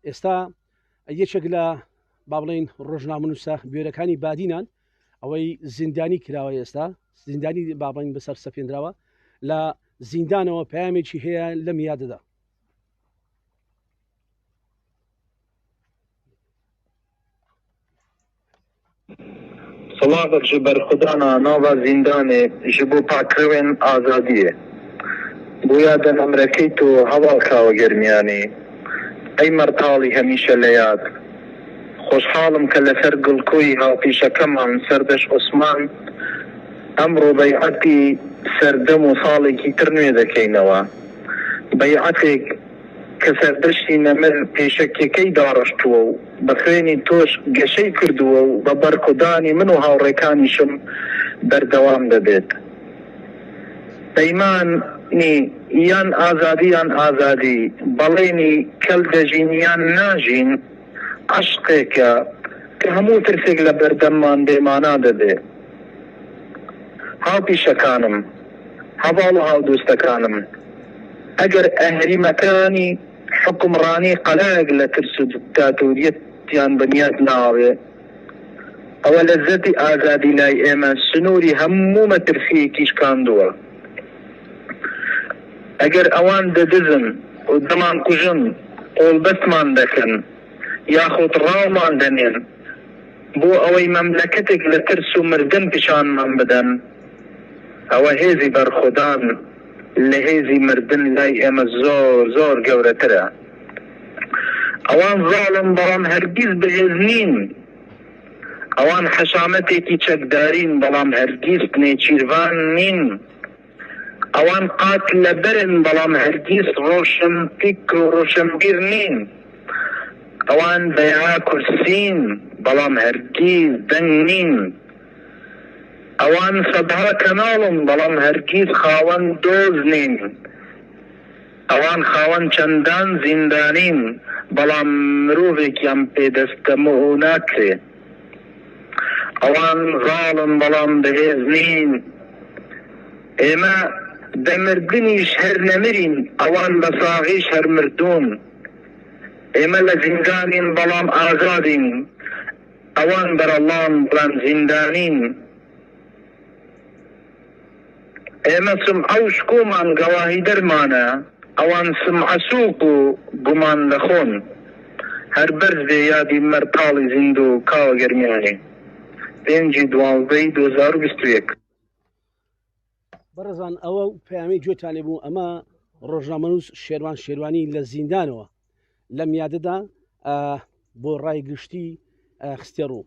ئێستا یەکێک لە با بڵێن ڕۆژنامەنووسە گوێرەکانی بادینان ئەوەی زیندانی کراوە ئێستا زیندانی با بڵێن بەسەر سەپێنراوە لە زیندانەوە پامێکی هەیە لە میادەدا. سڵاوت ji ber xudana nava zîndanê ji bo paqkirewên azadiyê goya de memrekî tu hewa kawe germiyanê ey mertalî hemîşe lê yad xoşhalim ke li ser gilkoyî hapîşekeman serdeş Osman emro beyetî serdem û salekî tir nû dekeynەوە beyetêk ke serdeştî nemir pêşekekey dareştuwe û bi xênî tۆş geşey kردووە و بە بەرکوdanî min û hawrêkanîşim berdewam dibêt. Peymanî yan azadî yan azadî beڵێnî kel dejîn yan najîn eşqêke ki hemû tirsek li berdemman bêmana dibe. Hawpîşekanim, heval û hawdostekanim eger ehrîmekanî حکمرانی قەلایەک لە ترس و دیکتاتۆریەتیان بنیاد ناوێ ئەوە لەزەتی ئازادی لای ئێمە سنووری هەموو مەترسیەکی شکاندووە. ئەگەر ئەوان دەدزن و دەمان کوژن قۆڵبەستمان دەکەن یاخود ڕاومان دەنێن بۆ ئەوەی مەملەکەتێک لە ترس و مردن پیشانمان بدەن ئەوە هێزی بەرخودان لە هێزی مردن لای ئێمە زۆر زۆر گەورەترە. ئەوان زاڵم بەڵام هەرگیز بەهێز نین، ئەوان حەشامەتێکی چەکدارین بەڵام هەرگیز نێچیروان نین، ئەوان قات لە بەرن بەڵام هەرگیز ڕۆشن فیکر و ڕۆشنبیر نین، ئەوان بەیعا کورسین بەڵام هەرگیز دەنگ نین، ئەوان سەدها کەناڵن بەڵام هەرگیز خاوەن دۆز نین، ئەوان خاوەن چەندان زیندانین بەڵام مرۆڤێکیان پێدەستەمە و ناکرێ، ئەوان زاڵن بەڵام بەهێز نین، ئێمە دەمردنیش هەر نەمرین ئەوان بە ساغیش هەر مردوون، ئێمە لە زیندانین بەڵام ئازادین ئەوان بەرەڵام بەڵام زیندانین، ئێمە سمعە و شکۆمان گەواهی دەرمانە ئەوان سمعە سووق و گومان دەخۆن، هەر بەرز بێ یادی مەرتاڵی زیند و کاوە گەرمیانێ. 5/12/2021. بەڕێزان ئەوە پەیامی گوێتانێ بوو ئەمە ڕۆژنامەنووس شێروان شێروانی لە زیندانەوە لە میادەدا بۆ ڕای گشتی خستێ ڕوو.